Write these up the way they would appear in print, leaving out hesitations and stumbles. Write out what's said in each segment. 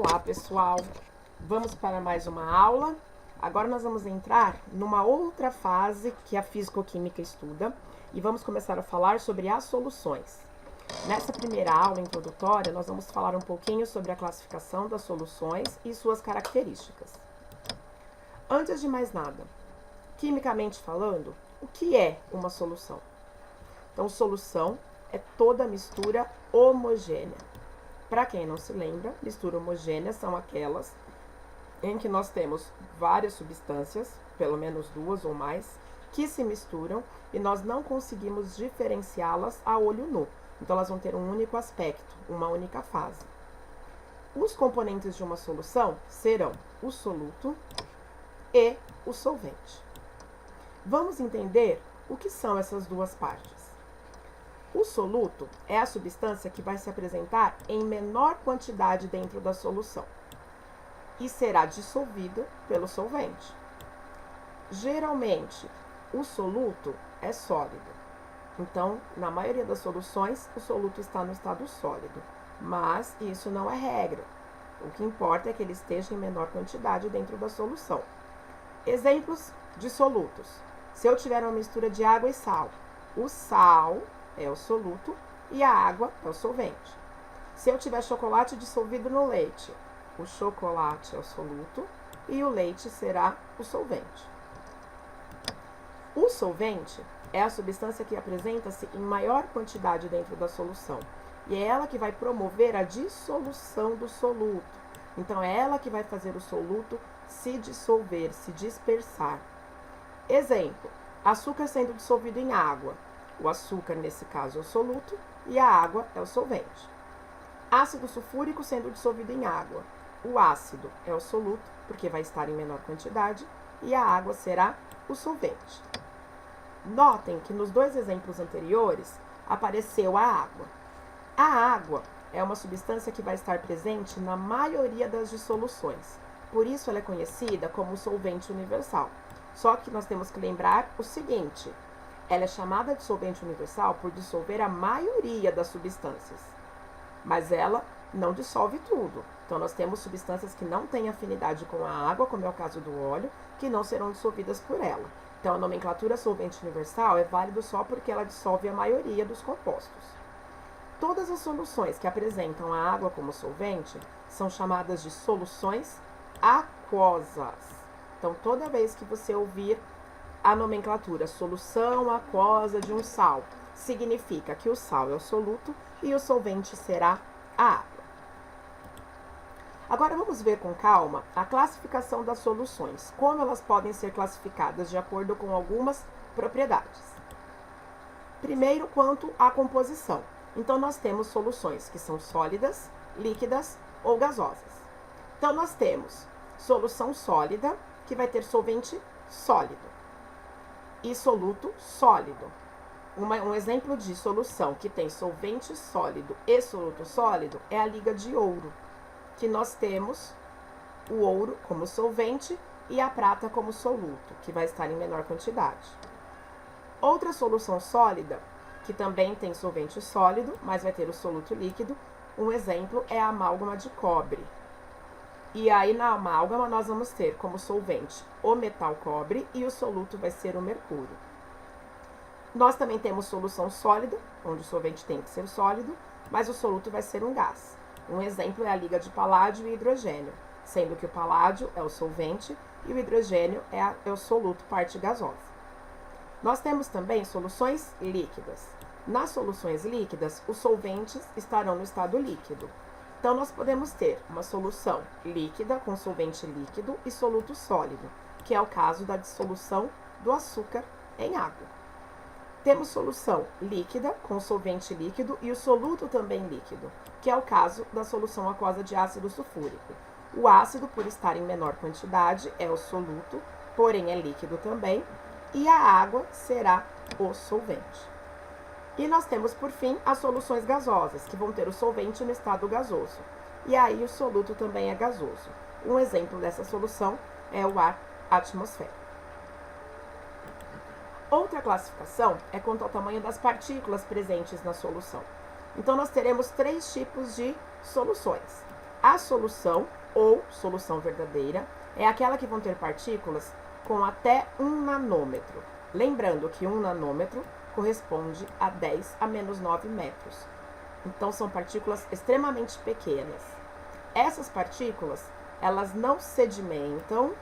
Olá, pessoal! Vamos para mais uma aula. Agora nós vamos entrar numa outra fase que a físico-química estuda e vamos começar a falar sobre as soluções. Nessa primeira aula introdutória, nós vamos falar um pouquinho sobre a classificação das soluções e suas características. Antes de mais nada, quimicamente falando, o que é uma solução? Então, solução é toda mistura homogênea. Para quem não se lembra, mistura homogênea são aquelas em que nós temos várias substâncias, pelo menos duas ou mais, que se misturam e nós não conseguimos diferenciá-las a olho nu. Então, elas vão ter um único aspecto, uma única fase. Os componentes de uma solução serão o soluto e o solvente. Vamos entender o que são essas duas partes. O soluto é a substância que vai se apresentar em menor quantidade dentro da solução e será dissolvido pelo solvente. Geralmente, o soluto é sólido. Então, na maioria das soluções, o soluto está no estado sólido, mas isso não é regra. O que importa é que ele esteja em menor quantidade dentro da solução. Exemplos de solutos. Se eu tiver uma mistura de água e sal, o sal é o soluto e a água é o solvente. Se eu tiver chocolate dissolvido no leite, o chocolate é o soluto e o leite será o solvente. O solvente é a substância que apresenta-se em maior quantidade dentro da solução e é ela que vai promover a dissolução do soluto. Então, é ela que vai fazer o soluto se dissolver, se dispersar. Exemplo, açúcar sendo dissolvido em água. O açúcar, nesse caso, é o soluto e a água é o solvente. Ácido sulfúrico sendo dissolvido em água. O ácido é o soluto, porque vai estar em menor quantidade, e a água será o solvente. Notem que nos dois exemplos anteriores apareceu a água. A água é uma substância que vai estar presente na maioria das dissoluções. Por isso ela é conhecida como solvente universal. Só que nós temos que lembrar o seguinte: ela é chamada de solvente universal por dissolver a maioria das substâncias, mas ela não dissolve tudo. Então, nós temos substâncias que não têm afinidade com a água, como é o caso do óleo, que não serão dissolvidas por ela. Então, a nomenclatura solvente universal é válida só porque ela dissolve a maioria dos compostos. Todas as soluções que apresentam a água como solvente são chamadas de soluções aquosas. Então, toda vez que você ouvir a nomenclatura solução aquosa de um sal, significa que o sal é o soluto e o solvente será a água. Agora vamos ver com calma a classificação das soluções, como elas podem ser classificadas de acordo com algumas propriedades. Primeiro, quanto à composição. Então, nós temos soluções que são sólidas, líquidas ou gasosas. Então, nós temos solução sólida, que vai ter solvente sólido, e soluto sólido. Um exemplo de solução que tem solvente sólido e soluto sólido é a liga de ouro, que nós temos o ouro como solvente e a prata como soluto, que vai estar em menor quantidade. Outra solução sólida, que também tem solvente sólido, mas vai ter o soluto líquido, um exemplo é a amálgama de cobre. E aí, na amálgama, nós vamos ter como solvente o metal cobre e o soluto vai ser o mercúrio. Nós também temos solução sólida, onde o solvente tem que ser sólido, mas o soluto vai ser um gás. Um exemplo é a liga de paládio e hidrogênio, sendo que o paládio é o solvente e o hidrogênio é o soluto, parte gasosa. Nós temos também soluções líquidas. Nas soluções líquidas, os solventes estarão no estado líquido. Então, nós podemos ter uma solução líquida com solvente líquido e soluto sólido, que é o caso da dissolução do açúcar em água. Temos solução líquida com solvente líquido e o soluto também líquido, que é o caso da solução aquosa de ácido sulfúrico. O ácido, por estar em menor quantidade, é o soluto, porém é líquido também, e a água será o solvente. E nós temos, por fim, as soluções gasosas, que vão ter o solvente no estado gasoso. E aí o soluto também é gasoso. Um exemplo dessa solução é o ar atmosférico. Outra classificação é quanto ao tamanho das partículas presentes na solução. Então, nós teremos três tipos de soluções. A solução, ou solução verdadeira, é aquela que vão ter partículas com até 1 nanômetro. Lembrando que 1 nanômetro corresponde a 10 a menos 9 metros. Então, são partículas extremamente pequenas. Essas partículas, elas não sedimentam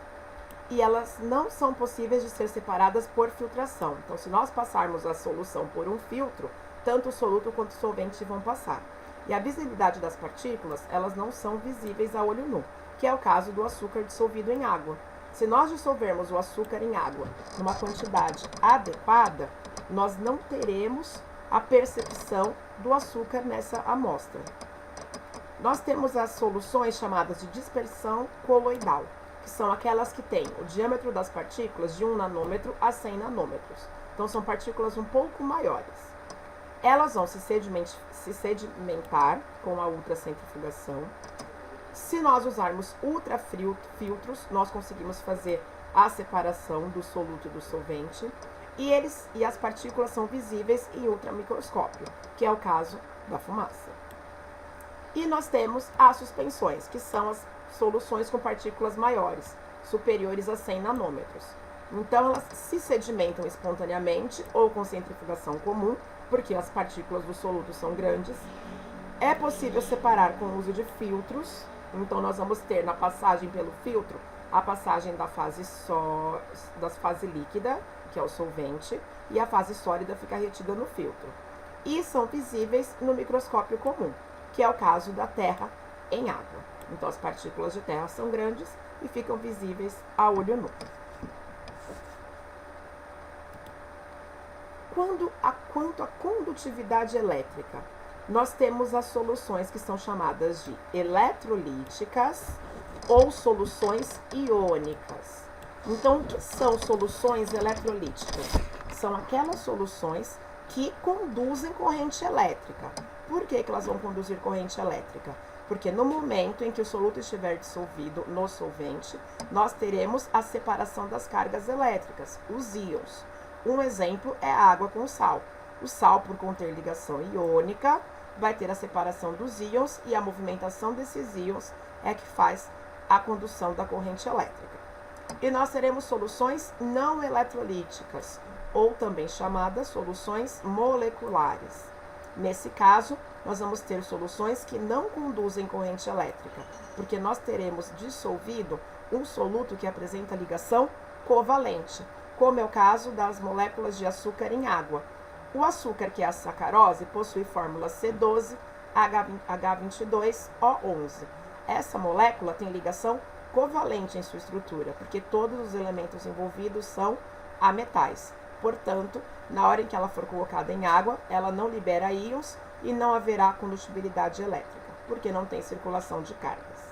e elas não são possíveis de ser separadas por filtração. Então, se nós passarmos a solução por um filtro, tanto o soluto quanto o solvente vão passar. E a visibilidade das partículas, elas não são visíveis a olho nu, que é o caso do açúcar dissolvido em água. Se nós dissolvermos o açúcar em água numa quantidade adequada, nós não teremos a percepção do açúcar nessa amostra. Nós temos as soluções chamadas de dispersão coloidal, que são aquelas que têm o diâmetro das partículas de 1 nanômetro a 100 nanômetros. Então, são partículas um pouco maiores. Elas vão se sedimentar com a ultracentrifugação. Se nós usarmos ultrafiltros, nós conseguimos fazer a separação do soluto e do solvente. E as partículas são visíveis em ultramicroscópio, que é o caso da fumaça. E nós temos as suspensões, que são as soluções com partículas maiores, superiores a 100 nanômetros. Então, elas se sedimentam espontaneamente ou com centrifugação comum, porque as partículas do soluto são grandes. É possível separar com o uso de filtros. Então, nós vamos ter na passagem pelo filtro a passagem da fase líquida, que é o solvente, e a fase sólida fica retida no filtro. E são visíveis no microscópio comum, que é o caso da terra em água. Então, as partículas de terra são grandes e ficam visíveis a olho nu. Quanto à condutividade elétrica, nós temos as soluções que são chamadas de eletrolíticas ou soluções iônicas. Então, o que são soluções eletrolíticas? São aquelas soluções que conduzem corrente elétrica. Por que elas vão conduzir corrente elétrica? Porque no momento em que o soluto estiver dissolvido no solvente, nós teremos a separação das cargas elétricas, os íons. Um exemplo é a água com sal. O sal, por conter ligação iônica, vai ter a separação dos íons e a movimentação desses íons é que faz a condução da corrente elétrica. E nós teremos soluções não eletrolíticas, ou também chamadas soluções moleculares. Nesse caso, nós vamos ter soluções que não conduzem corrente elétrica, porque nós teremos dissolvido um soluto que apresenta ligação covalente, como é o caso das moléculas de açúcar em água. O açúcar, que é a sacarose, possui fórmula C12H22O11. Essa molécula tem ligação covalente em sua estrutura, porque todos os elementos envolvidos são ametais. Portanto, na hora em que ela for colocada em água, ela não libera íons e não haverá condutibilidade elétrica, porque não tem circulação de cargas.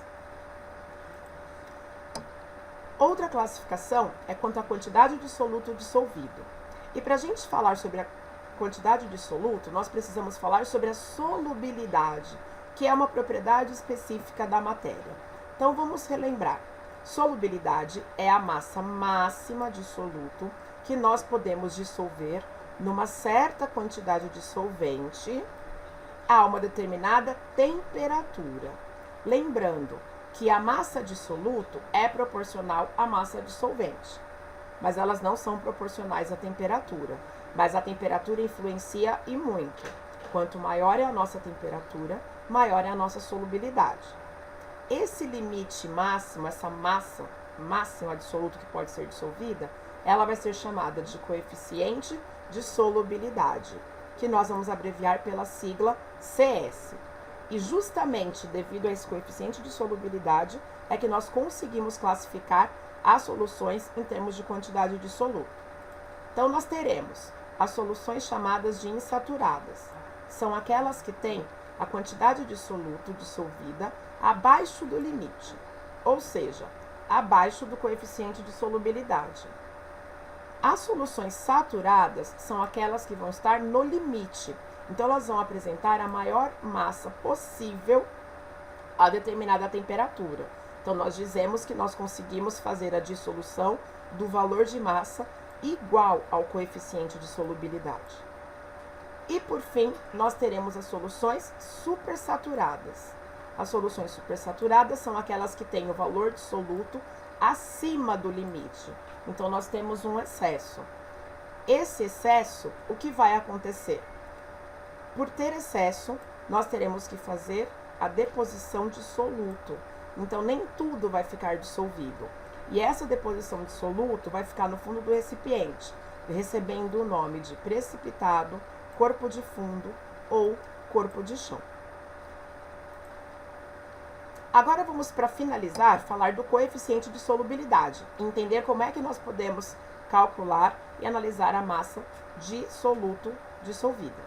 Outra classificação é quanto à quantidade de soluto dissolvido. E para a gente falar sobre a quantidade de soluto, nós precisamos falar sobre a solubilidade, que é uma propriedade específica da matéria. Então, vamos relembrar. Solubilidade é a massa máxima de soluto que nós podemos dissolver numa certa quantidade de solvente a uma determinada temperatura. Lembrando que a massa de soluto é proporcional à massa de solvente, mas elas não são proporcionais à temperatura. Mas a temperatura influencia e muito. Quanto maior é a nossa temperatura, maior é a nossa solubilidade. Esse limite máximo, essa massa máxima de soluto que pode ser dissolvida, ela vai ser chamada de coeficiente de solubilidade, que nós vamos abreviar pela sigla CS. E justamente devido a esse coeficiente de solubilidade é que nós conseguimos classificar as soluções em termos de quantidade de soluto. Então, nós teremos as soluções chamadas de insaturadas. São aquelas que têm a quantidade de soluto dissolvida abaixo do limite, ou seja, abaixo do coeficiente de solubilidade. As soluções saturadas são aquelas que vão estar no limite. Então, elas vão apresentar a maior massa possível a determinada temperatura. Então, nós dizemos que nós conseguimos fazer a dissolução do valor de massa igual ao coeficiente de solubilidade. E, por fim, nós teremos as soluções supersaturadas. As soluções supersaturadas são aquelas que têm o valor de soluto acima do limite. Então, nós temos um excesso. Esse excesso, o que vai acontecer? Por ter excesso, nós teremos que fazer a deposição de soluto. Então, nem tudo vai ficar dissolvido. E essa deposição de soluto vai ficar no fundo do recipiente, recebendo o nome de precipitado, corpo de fundo ou corpo de chão. Agora vamos, para finalizar, falar do coeficiente de solubilidade, entender como é que nós podemos calcular e analisar a massa de soluto dissolvida.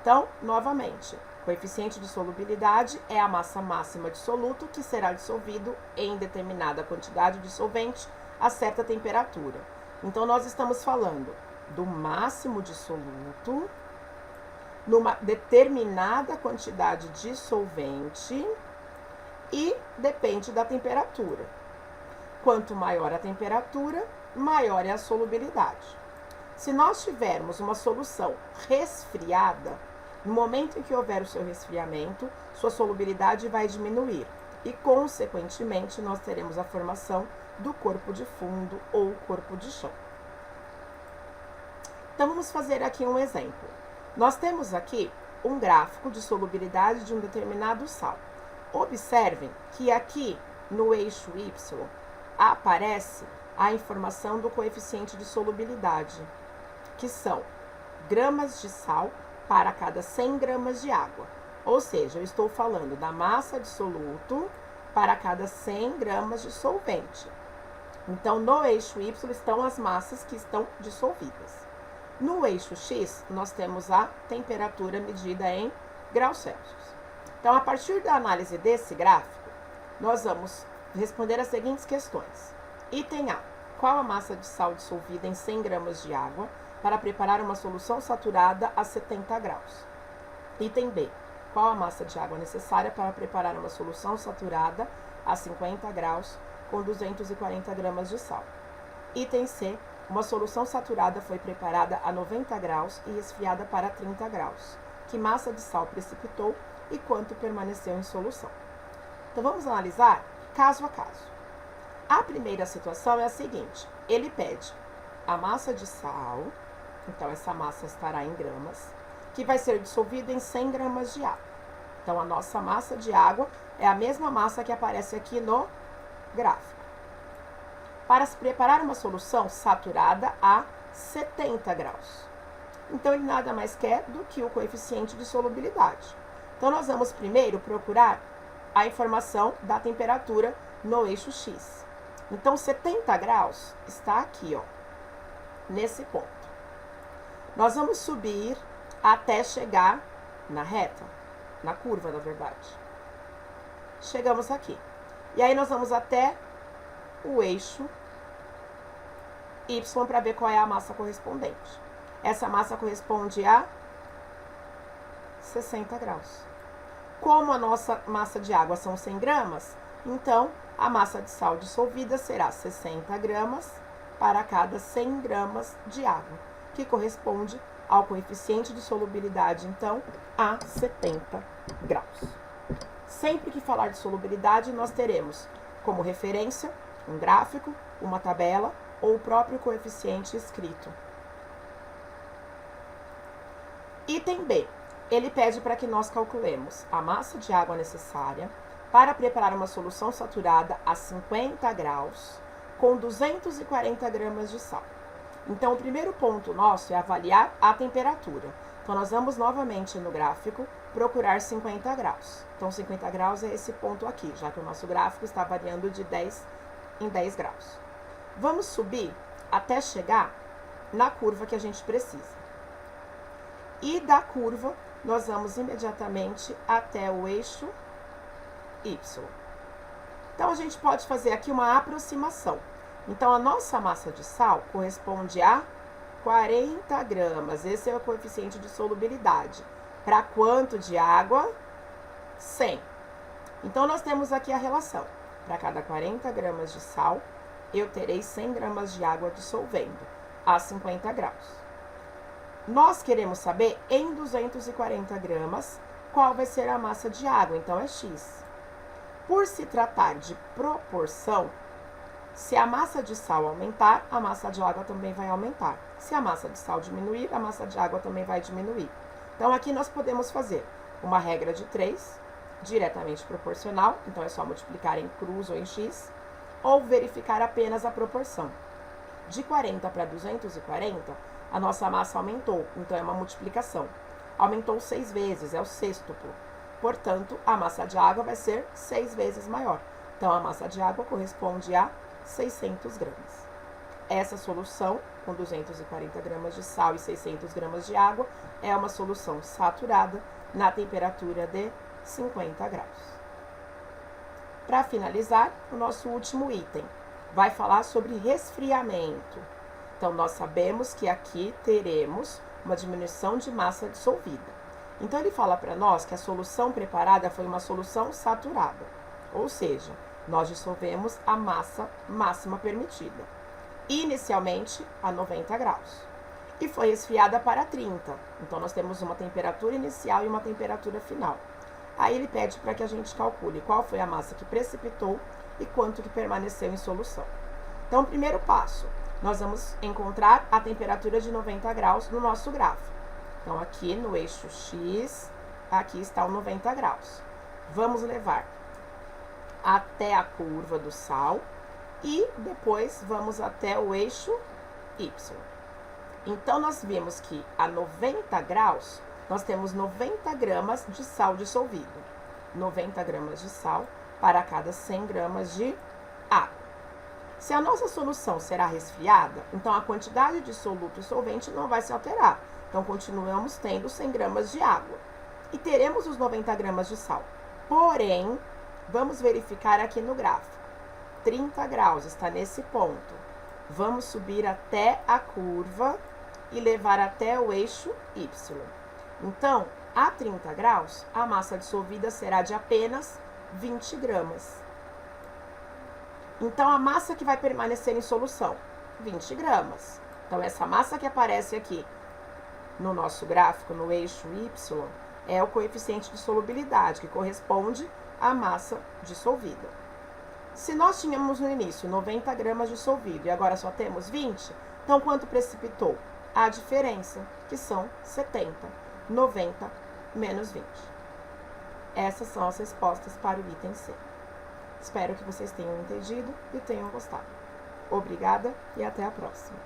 Então, novamente, coeficiente de solubilidade é a massa máxima de soluto que será dissolvido em determinada quantidade de solvente a certa temperatura. Então, nós estamos falando do máximo de soluto numa determinada quantidade de solvente e depende da temperatura. Quanto maior a temperatura, maior é a solubilidade. Se nós tivermos uma solução resfriada, no momento em que houver o seu resfriamento, sua solubilidade vai diminuir e, consequentemente, nós teremos a formação do corpo de fundo ou corpo de chão. Então, vamos fazer aqui um exemplo. Nós temos aqui um gráfico de solubilidade de um determinado sal. Observem que aqui no eixo Y aparece a informação do coeficiente de solubilidade, que são gramas de sal para cada 100 gramas de água. Ou seja, eu estou falando da massa de soluto para cada 100 gramas de solvente. Então, no eixo Y estão as massas que estão dissolvidas. No eixo X, nós temos a temperatura medida em graus Celsius. Então, a partir da análise desse gráfico, nós vamos responder as seguintes questões. Item A. Qual a massa de sal dissolvida em 100 gramas de água para preparar uma solução saturada a 70 graus? Item B. Qual a massa de água necessária para preparar uma solução saturada a 50 graus com 240 gramas de sal? Item C. Uma solução saturada foi preparada a 90 graus e esfriada para 30 graus. Que massa de sal precipitou e quanto permaneceu em solução? Então, vamos analisar caso a caso. A primeira situação é a seguinte: ele pede a massa de sal, então essa massa estará em gramas, que vai ser dissolvida em 100 gramas de água. Então, a nossa massa de água é a mesma massa que aparece aqui no gráfico. Para se preparar uma solução saturada a 70 graus. Então, ele nada mais quer do que o coeficiente de solubilidade. Então, nós vamos primeiro procurar a informação da temperatura no eixo X. Então, 70 graus está aqui, ó, nesse ponto. Nós vamos subir até chegar na reta, na curva, na verdade. Chegamos aqui. E aí, nós vamos até o eixo Y para ver qual é a massa correspondente. Essa massa corresponde a 60 graus. Como a nossa massa de água são 100 gramas, então a massa de sal dissolvida será 60 gramas para cada 100 gramas de água, que corresponde ao coeficiente de solubilidade, então, a 70 graus. Sempre que falar de solubilidade, nós teremos como referência um gráfico, uma tabela ou o próprio coeficiente escrito. Item B. Ele pede para que nós calculemos a massa de água necessária para preparar uma solução saturada a 50 graus com 240 gramas de sal. Então, o primeiro ponto nosso é avaliar a temperatura. Então, nós vamos novamente no gráfico procurar 50 graus. Então, 50 graus é esse ponto aqui, já que o nosso gráfico está variando de 10 em 10 graus. Vamos subir até chegar na curva que a gente precisa. E da curva, nós vamos imediatamente até o eixo Y. Então, a gente pode fazer aqui uma aproximação. Então, a nossa massa de sal corresponde a 40 gramas. Esse é o coeficiente de solubilidade. Para quanto de água? 100. Então, nós temos aqui a relação. Para cada 40 gramas de sal, eu terei 100 gramas de água dissolvendo a 50 graus. Nós queremos saber, em 240 gramas, qual vai ser a massa de água, então é x. Por se tratar de proporção, se a massa de sal aumentar, a massa de água também vai aumentar. Se a massa de sal diminuir, a massa de água também vai diminuir. Então, aqui nós podemos fazer uma regra de 3, diretamente proporcional, então é só multiplicar em cruz ou em x, ou verificar apenas a proporção. De 40 para 240, a nossa massa aumentou, então é uma multiplicação. Aumentou 6 vezes, é o sextuplo. Portanto, a massa de água vai ser 6 vezes maior. Então, a massa de água corresponde a 600 gramas. Essa solução, com 240 gramas de sal e 600 gramas de água, é uma solução saturada na temperatura de 50 graus. Para finalizar, o nosso último item vai falar sobre resfriamento. Então, nós sabemos que aqui teremos uma diminuição de massa dissolvida. Então, ele fala para nós que a solução preparada foi uma solução saturada, ou seja, nós dissolvemos a massa máxima permitida, inicialmente a 90 graus, e foi resfriada para 30. Então, nós temos uma temperatura inicial e uma temperatura final. Aí ele pede para que a gente calcule qual foi a massa que precipitou e quanto que permaneceu em solução. Então, o primeiro passo, nós vamos encontrar a temperatura de 90 graus no nosso gráfico. Então, aqui no eixo X, aqui está o 90 graus. Vamos levar até a curva do sal e depois vamos até o eixo Y. Então, nós vimos que a 90 graus, nós temos 90 gramas de sal dissolvido. 90 gramas de sal para cada 100 gramas de água. Se a nossa solução será resfriada, então a quantidade de soluto e solvente não vai se alterar. Então, continuamos tendo 100 gramas de água. E teremos os 90 gramas de sal. Porém, vamos verificar aqui no gráfico. 30 graus está nesse ponto. Vamos subir até a curva e levar até o eixo Y. Então, a 30 graus, a massa dissolvida será de apenas 20 gramas. Então, a massa que vai permanecer em solução, 20 gramas. Então, essa massa que aparece aqui no nosso gráfico, no eixo Y, é o coeficiente de solubilidade, que corresponde à massa dissolvida. Se nós tínhamos no início 90 gramas dissolvido e agora só temos 20, então quanto precipitou? A diferença, que são 70. 90 menos 20. Essas são as respostas para o item C. Espero que vocês tenham entendido e tenham gostado. Obrigada e até a próxima.